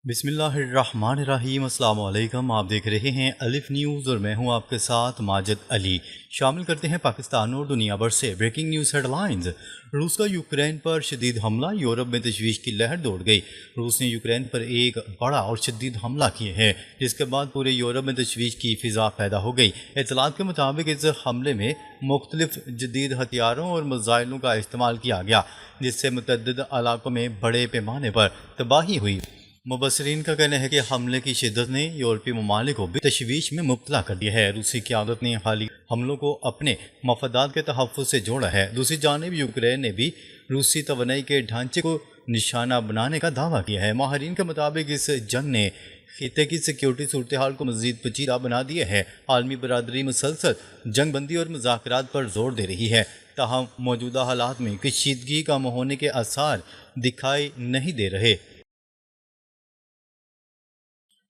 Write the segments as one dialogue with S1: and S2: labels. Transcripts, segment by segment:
S1: بسم اللہ الرحمن الرحیم۔ السلام علیکم، آپ دیکھ رہے ہیں الف نیوز اور میں ہوں آپ کے ساتھ ماجد علی۔ شامل کرتے ہیں پاکستان اور دنیا بھر سے بریکنگ نیوز ہیڈ لائنز۔ روس کا یوکرین پر شدید حملہ، یورپ میں تشویش کی لہر دوڑ گئی۔ روس نے یوکرین پر ایک بڑا اور شدید حملہ کیا ہے، جس کے بعد پورے یورپ میں تشویش کی فضا پیدا ہو گئی۔ اطلاعات کے مطابق اس حملے میں مختلف جدید ہتھیاروں اور میزائلوں کا استعمال کیا گیا، جس سے متعدد علاقوں میں بڑے پیمانے پر تباہی ہوئی۔ مبصرین کا کہنا ہے کہ حملے کی شدت نے یورپی ممالک کو بھی تشویش میں مبتلا کر دیا ہے۔ روسی قیادت نے حالیہ حملوں کو اپنے مفادات کے تحفظ سے جوڑا ہے۔ دوسری جانب یوکرین نے بھی روسی توانائی کے ڈھانچے کو نشانہ بنانے کا دعویٰ کیا ہے۔ ماہرین کے مطابق اس جنگ نے خطے کی سیکیورٹی صورتحال کو مزید پیچیدہ بنا دیا ہے۔ عالمی برادری مسلسل جنگ بندی اور مذاکرات پر زور دے رہی ہے، تاہم موجودہ حالات میں کشیدگی کم ہونے کے آثار دکھائی نہیں دے رہے۔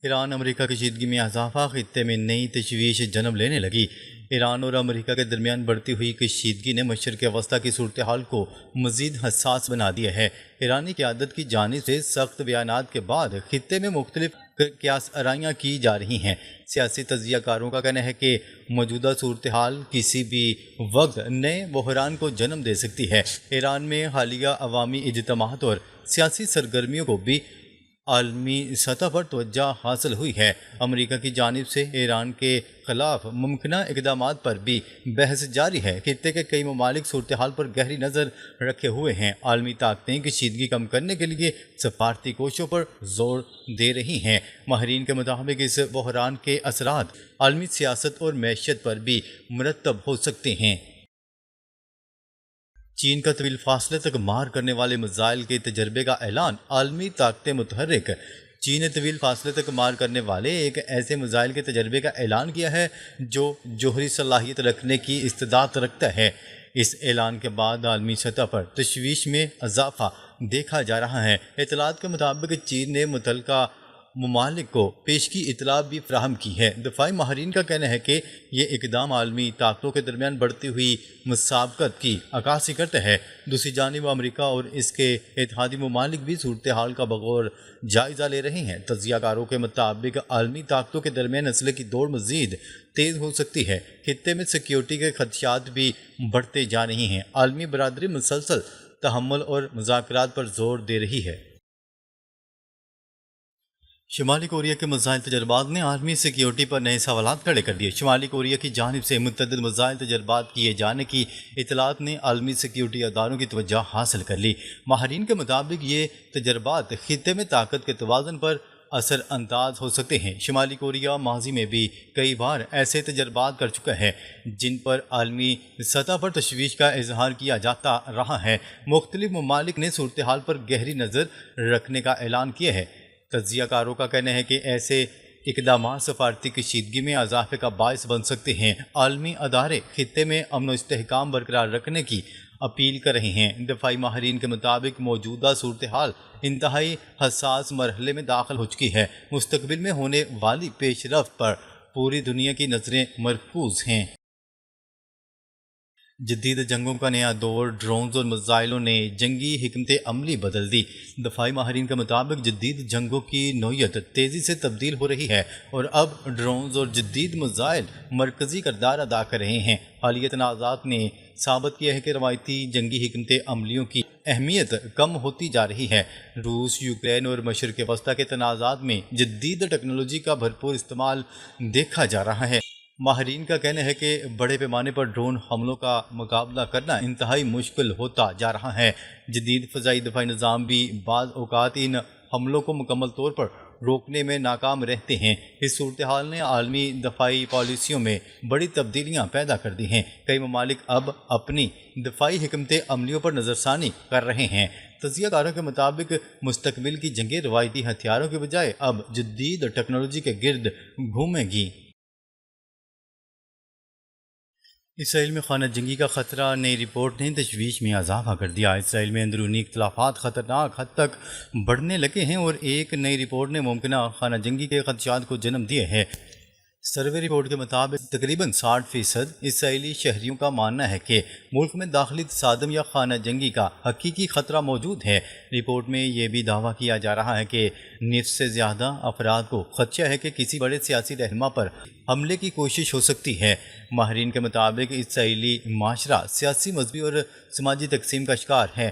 S1: ایران امریکہ کشیدگی میں اضافہ، خطے میں نئی تشویش جنم لینے لگی۔ ایران اور امریکہ کے درمیان بڑھتی ہوئی کشیدگی نے مشرق وسطیٰ کی صورتحال کو مزید حساس بنا دیا ہے۔ ایرانی قیادت کی جانب سے سخت بیانات کے بعد خطے میں مختلف قیاس آرائیاں کی جا رہی ہیں۔ سیاسی تجزیہ کاروں کا کہنا ہے کہ موجودہ صورتحال کسی بھی وقت نئے بحران کو جنم دے سکتی ہے۔ ایران میں حالیہ عوامی اجتماعات اور سیاسی سرگرمیوں کو بھی عالمی سطح پر توجہ حاصل ہوئی ہے۔ امریکہ کی جانب سے ایران کے خلاف ممکنہ اقدامات پر بھی بحث جاری ہے۔ خطے کے کئی ممالک صورتحال پر گہری نظر رکھے ہوئے ہیں۔ عالمی طاقتیں کشیدگی کم کرنے کے لیے سفارتی کوششوں پر زور دے رہی ہیں۔ ماہرین کے مطابق اس بحران کے اثرات عالمی سیاست اور معیشت پر بھی مرتب ہو سکتے ہیں۔ چین کا طویل فاصلے تک مار کرنے والے میزائل کے تجربے کا اعلان، عالمی طاقتیں متحرک۔ چین نے طویل فاصلے تک مار کرنے والے ایک ایسے میزائل کے تجربے کا اعلان کیا ہے جو جوہری صلاحیت رکھنے کی استعداد رکھتا ہے۔ اس اعلان کے بعد عالمی سطح پر تشویش میں اضافہ دیکھا جا رہا ہے۔ اطلاعات کے مطابق چین نے متعلقہ ممالک کو پیشگی اطلاع بھی فراہم کی ہے۔ دفاعی ماہرین کا کہنا ہے کہ یہ اقدام عالمی طاقتوں کے درمیان بڑھتی ہوئی مسابقت کی عکاسی کرتا ہے۔ دوسری جانب امریکہ اور اس کے اتحادی ممالک بھی صورتحال کا بغور جائزہ لے رہے ہیں۔ تجزیہ کاروں کے مطابق عالمی طاقتوں کے درمیان اسلحے کی دوڑ مزید تیز ہو سکتی ہے۔ خطے میں سیکیورٹی کے خدشات بھی بڑھتے جا رہے ہیں۔ عالمی برادری مسلسل تحمل اور مذاکرات پر زور دے رہی ہے۔ شمالی کوریا کے میزائل تجربات نے عالمی سیکیورٹی پر نئے سوالات کھڑے کر دیے۔ شمالی کوریا کی جانب سے متعدد میزائل تجربات کیے جانے کی اطلاعات نے عالمی سیکیورٹی اداروں کی توجہ حاصل کر لی۔ ماہرین کے مطابق یہ تجربات خطے میں طاقت کے توازن پر اثر انداز ہو سکتے ہیں۔ شمالی کوریا ماضی میں بھی کئی بار ایسے تجربات کر چکا ہے، جن پر عالمی سطح پر تشویش کا اظہار کیا جاتا رہا ہے۔ مختلف ممالک نے صورتحال پر گہری نظر رکھنے کا اعلان کیا ہے۔ تجزیہ کاروں کا کہنا ہے کہ ایسے اقدامات سفارتی کشیدگی میں اضافے کا باعث بن سکتے ہیں۔ عالمی ادارے خطے میں امن و استحکام برقرار رکھنے کی اپیل کر رہے ہیں۔ دفاعی ماہرین کے مطابق موجودہ صورتحال انتہائی حساس مرحلے میں داخل ہو چکی ہے۔ مستقبل میں ہونے والی پیش رفت پر پوری دنیا کی نظریں مرکوز ہیں۔ جدید جنگوں کا نیا دور، ڈرونز اور میزائلوں نے جنگی حکمت عملی بدل دی۔ دفاعی ماہرین کے مطابق جدید جنگوں کی نوعیت تیزی سے تبدیل ہو رہی ہے اور اب ڈرونز اور جدید میزائل مرکزی کردار ادا کر رہے ہیں۔ حالیہ تنازعات نے ثابت کیا ہے کہ روایتی جنگی حکمت عملیوں کی اہمیت کم ہوتی جا رہی ہے۔ روس، یوکرین اور مشرق وسطیٰ کے تنازعات میں جدید ٹیکنالوجی کا بھرپور استعمال دیکھا جا رہا ہے۔ ماہرین کا کہنا ہے کہ بڑے پیمانے پر ڈرون حملوں کا مقابلہ کرنا انتہائی مشکل ہوتا جا رہا ہے۔ جدید فضائی دفاعی نظام بھی بعض اوقات ان حملوں کو مکمل طور پر روکنے میں ناکام رہتے ہیں۔ اس صورتحال نے عالمی دفاعی پالیسیوں میں بڑی تبدیلیاں پیدا کر دی ہیں۔ کئی ممالک اب اپنی دفاعی حکمت عملیوں پر نظر ثانی کر رہے ہیں۔ تجزیہ کاروں کے مطابق مستقبل کی جنگیں روایتی ہتھیاروں کے بجائے اب جدید ٹیکنالوجی کے گرد گھومیں گی۔ اسرائیل میں خانہ جنگی کا خطرہ، نئی رپورٹ نے تشویش میں اضافہ کر دیا۔ اسرائیل میں اندرونی اختلافات خطرناک حد تک بڑھنے لگے ہیں اور ایک نئی رپورٹ نے ممکنہ خانہ جنگی کے خدشات کو جنم دیا ہے۔ سروے رپورٹ کے مطابق تقریباً 60% اسرائیلی شہریوں کا ماننا ہے کہ ملک میں داخلی تصادم یا خانہ جنگی کا حقیقی خطرہ موجود ہے۔ رپورٹ میں یہ بھی دعویٰ کیا جا رہا ہے کہ نصف سے زیادہ افراد کو خدشہ ہے کہ کسی بڑے سیاسی رہنما پر حملے کی کوشش ہو سکتی ہے۔ ماہرین کے مطابق اسرائیلی معاشرہ سیاسی، مذہبی اور سماجی تقسیم کا شکار ہے۔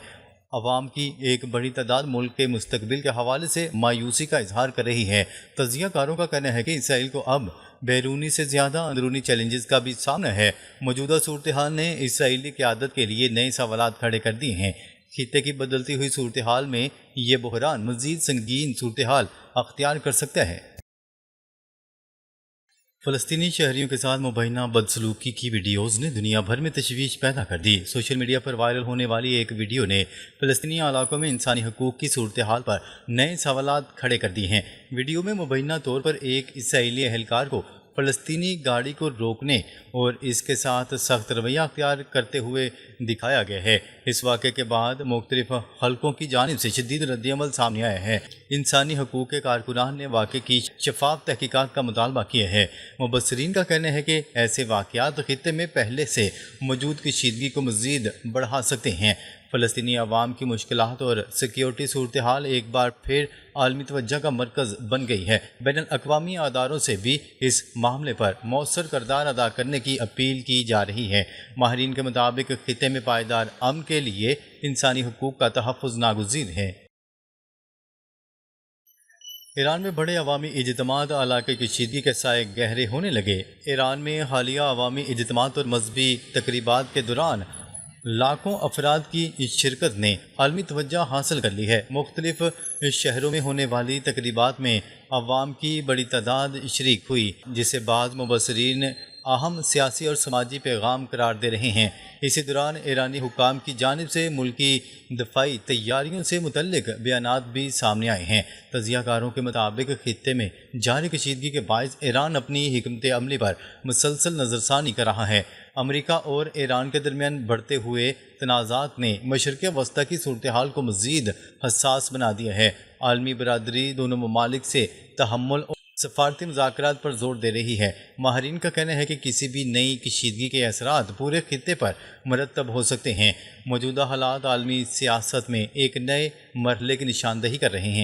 S1: عوام کی ایک بڑی تعداد ملک کے مستقبل کے حوالے سے مایوسی کا اظہار کر رہی ہے۔ تجزیہ کاروں کا کہنا ہے کہ اسرائیل کو اب بیرونی سے زیادہ اندرونی چیلنجز کا بھی سامنا ہے۔ موجودہ صورتحال نے اسرائیلی قیادت کے لیے نئے سوالات کھڑے کر دیے ہیں۔ خطے کی بدلتی ہوئی صورتحال میں یہ بحران مزید سنگین صورتحال اختیار کر سکتا ہے۔ فلسطینی شہریوں کے ساتھ مبینہ بدسلوکی کی ویڈیوز نے دنیا بھر میں تشویش پیدا کر دی۔ سوشل میڈیا پر وائرل ہونے والی ایک ویڈیو نے فلسطینی علاقوں میں انسانی حقوق کی صورتحال پر نئے سوالات کھڑے کر دیے ہیں۔ ویڈیو میں مبینہ طور پر ایک اسرائیلی اہلکار کو فلسطینی گاڑی کو روکنے اور اس کے ساتھ سخت رویہ اختیار کرتے ہوئے دکھایا گیا ہے۔ اس واقعے کے بعد مختلف حلقوں کی جانب سے شدید ردعمل سامنے آیا ہے۔ انسانی حقوق کے کارکنان نے واقعے کی شفاف تحقیقات کا مطالبہ کیا ہے۔ مبصرین کا کہنا ہے کہ ایسے واقعات خطے میں پہلے سے موجود کشیدگی کو مزید بڑھا سکتے ہیں۔ فلسطینی عوام کی مشکلات اور سیکیورٹی صورتحال ایک بار پھر عالمی توجہ کا مرکز بن گئی ہے۔ بین الاقوامی اداروں سے بھی اس معاملے پر مؤثر کردار ادا کرنے کی اپیل کی جا رہی ہے۔ ماہرین کے مطابق خطے میں پائیدار امن کے لیے انسانی حقوق کا تحفظ ناگزیر ہے۔ ایران میں بڑے عوامی اجتماعات علاقے کی کشیدگی کے سائے گہرے ہونے لگے۔ ایران میں حالیہ عوامی اجتماعات اور مذہبی تقریبات کے دوران لاکھوں افراد کی شرکت نے عالمی توجہ حاصل کر لی ہے۔ مختلف شہروں میں ہونے والی تقریبات میں عوام کی بڑی تعداد شریک ہوئی، جسے بعض مبصرین اہم سیاسی اور سماجی پیغام قرار دے رہے ہیں۔ اسی دوران ایرانی حکام کی جانب سے ملکی دفاعی تیاریوں سے متعلق بیانات بھی سامنے آئے ہیں۔ تجزیہ کاروں کے مطابق خطے میں جاری کشیدگی کے باعث ایران اپنی حکمت عملی پر مسلسل نظر ثانی کر رہا ہے۔ امریکہ اور ایران کے درمیان بڑھتے ہوئے تنازعات نے مشرق وسطیٰ کی صورتحال کو مزید حساس بنا دیا ہے۔ عالمی برادری دونوں ممالک سے تحمل اور سفارتی مذاکرات پر زور دے رہی ہے۔ ماہرین کا کہنا ہے کہ کسی بھی نئی کشیدگی کے اثرات پورے خطے پر مرتب ہو سکتے ہیں۔ موجودہ حالات عالمی سیاست میں ایک نئے مرحلے کی نشاندہی کر رہے ہیں۔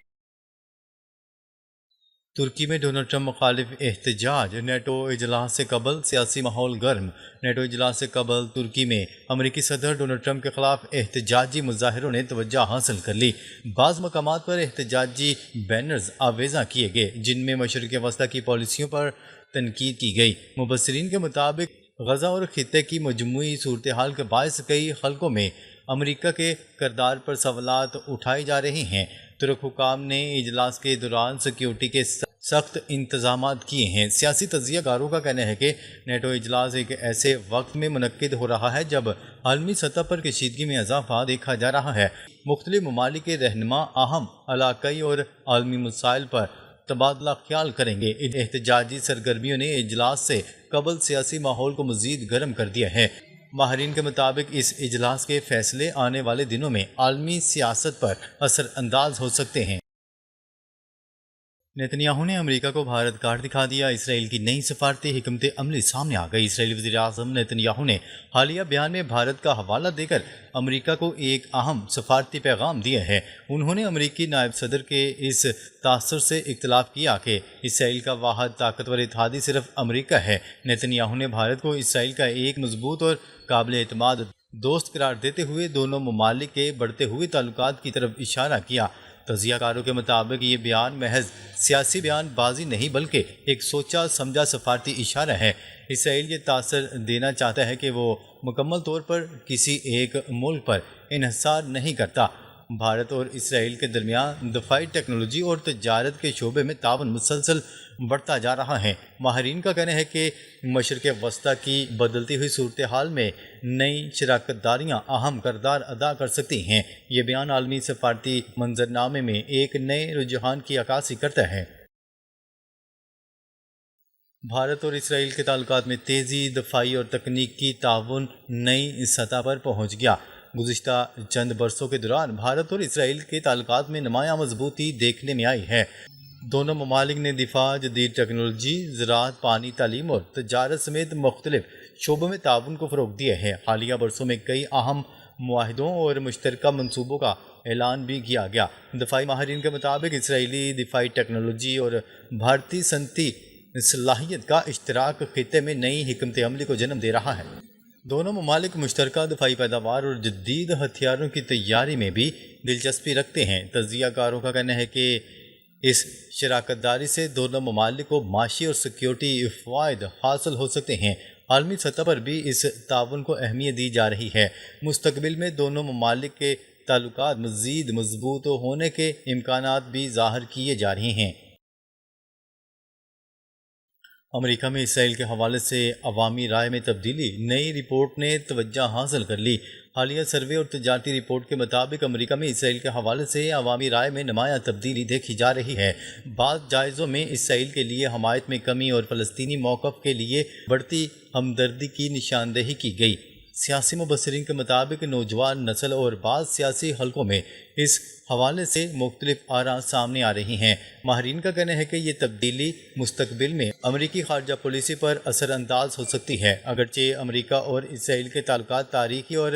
S1: ترکی میں ڈونلڈ ٹرمپ مخالف احتجاج۔ نیٹو اجلاس سے قبل سیاسی ماحول گرم۔ نیٹو اجلاس سے قبل ترکی میں امریکی صدر ڈونلڈ ٹرمپ کے خلاف احتجاجی مظاہروں نے توجہ حاصل کر لی۔ بعض مقامات پر احتجاجی بینرز آویزاں کیے گئے، جن میں مشرق وسطیٰ کی پالیسیوں پر تنقید کی گئی۔ مبصرین کے مطابق غزہ اور خطے کی مجموعی صورتحال کے باعث کئی حلقوں میں امریکہ کے کردار پر سوالات اٹھائے جا رہے ہیں۔ ترک حکام نے اجلاس کے دوران سیکیورٹی کے سخت انتظامات کیے ہیں۔ سیاسی تجزیہ کاروں کا کہنا ہے کہ نیٹو اجلاس ایک ایسے وقت میں منعقد ہو رہا ہے جب عالمی سطح پر کشیدگی میں اضافہ دیکھا جا رہا ہے۔ مختلف ممالک کے رہنما اہم علاقائی اور عالمی مسائل پر تبادلہ خیال کریں گے۔ احتجاجی سرگرمیوں نے اجلاس سے قبل سیاسی ماحول کو مزید گرم کر دیا ہے۔ ماہرین کے مطابق اس اجلاس کے فیصلے آنے والے دنوں میں عالمی سیاست پر اثر انداز ہو سکتے ہیں۔ نیتنیاہو نے امریکہ کو بھارت کارڈ دکھا دیا۔ اسرائیل کی نئی سفارتی حکمت عملی سامنے آ گئی۔ اسرائیلی وزیر اعظم نیتنیاہو نے حالیہ بیان میں بھارت کا حوالہ دے کر امریکہ کو ایک اہم سفارتی پیغام دیا ہے۔ انہوں نے امریکی نائب صدر کے اس تاثر سے اختلاف کیا کہ اسرائیل کا واحد طاقتور اتحادی صرف امریکہ ہے۔ نیتنیاہو نے بھارت کو اسرائیل کا ایک مضبوط اور قابل اعتماد دوست قرار دیتے ہوئے دونوں ممالک کے بڑھتے ہوئے تعلقات کی طرف اشارہ کیا۔ تجزیہ کاروں کے مطابق یہ بیان محض سیاسی بیان بازی نہیں بلکہ ایک سوچا سمجھا سفارتی اشارہ ہے۔ اسرائیل یہ تاثر دینا چاہتا ہے کہ وہ مکمل طور پر کسی ایک ملک پر انحصار نہیں کرتا۔ بھارت اور اسرائیل کے درمیان دفاعی ٹیکنالوجی اور تجارت کے شعبے میں تعاون مسلسل بڑھتا جا رہا ہے۔ ماہرین کا کہنا ہے کہ مشرق وسطیٰ کی بدلتی ہوئی صورتحال میں نئی شراکت داریاں اہم کردار ادا کر سکتی ہیں۔ یہ بیان عالمی سفارتی منظرنامے میں ایک نئے رجحان کی عکاسی کرتا ہے۔ بھارت اور اسرائیل کے تعلقات میں تیزی، دفاعی اور تکنیکی تعاون نئی سطح پر پہنچ گیا۔ گزشتہ چند برسوں کے دوران بھارت اور اسرائیل کے تعلقات میں نمایاں مضبوطی دیکھنے میں آئی ہے۔ دونوں ممالک نے دفاع، جدید ٹیکنالوجی، زراعت، پانی، تعلیم اور تجارت سمیت مختلف شعبوں میں تعاون کو فروغ دیا ہے۔ حالیہ برسوں میں کئی اہم معاہدوں اور مشترکہ منصوبوں کا اعلان بھی کیا گیا۔ دفاعی ماہرین کے مطابق اسرائیلی دفاعی ٹیکنالوجی اور بھارتی صنعتی صلاحیت کا اشتراک خطے میں نئی حکمت عملی کو جنم دے رہا ہے۔ دونوں ممالک مشترکہ دفاعی پیداوار اور جدید ہتھیاروں کی تیاری میں بھی دلچسپی رکھتے ہیں۔ تجزیہ کاروں کا کہنا ہے کہ اس شراکت داری سے دونوں ممالک کو معاشی اور سیکیورٹی فوائد حاصل ہو سکتے ہیں۔ عالمی سطح پر بھی اس تعاون کو اہمیت دی جا رہی ہے۔ مستقبل میں دونوں ممالک کے تعلقات مزید مضبوط ہونے کے امکانات بھی ظاہر کیے جا رہے ہیں۔ امریکہ میں اسرائیل کے حوالے سے عوامی رائے میں تبدیلی، نئی رپورٹ نے توجہ حاصل کر لی۔ حالیہ سروے اور تجارتی رپورٹ کے مطابق امریکہ میں اسرائیل کے حوالے سے عوامی رائے میں نمایاں تبدیلی دیکھی جا رہی ہے۔ بعض جائزوں میں اسرائیل کے لیے حمایت میں کمی اور فلسطینی موقف کے لیے بڑھتی ہمدردی کی نشاندہی کی گئی۔ سیاسی مبصرین کے مطابق نوجوان نسل اور بعض سیاسی حلقوں میں اس حوالے سے مختلف آراء سامنے آ رہی ہیں۔ ماہرین کا کہنا ہے کہ یہ تبدیلی مستقبل میں امریکی خارجہ پالیسی پر اثر انداز ہو سکتی ہے۔ اگرچہ امریکہ اور اسرائیل کے تعلقات تاریخی اور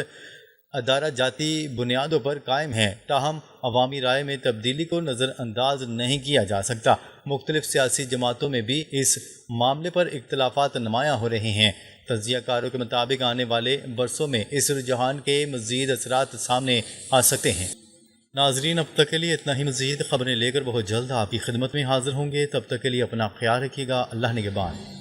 S1: ادارہ جاتی بنیادوں پر قائم ہیں، تاہم عوامی رائے میں تبدیلی کو نظر انداز نہیں کیا جا سکتا۔ مختلف سیاسی جماعتوں میں بھی اس معاملے پر اختلافات نمایاں ہو رہے ہیں۔ تجزیہ کاروں کے مطابق آنے والے برسوں میں اس رجحان کے مزید اثرات سامنے آ سکتے ہیں۔ ناظرین، اب تک کے لیے اتنا ہی۔ مزید خبریں لے کر بہت جلد آپ کی خدمت میں حاضر ہوں گے۔ تب تک کے لیے اپنا خیال رکھیے گا۔ اللہ نگہبان۔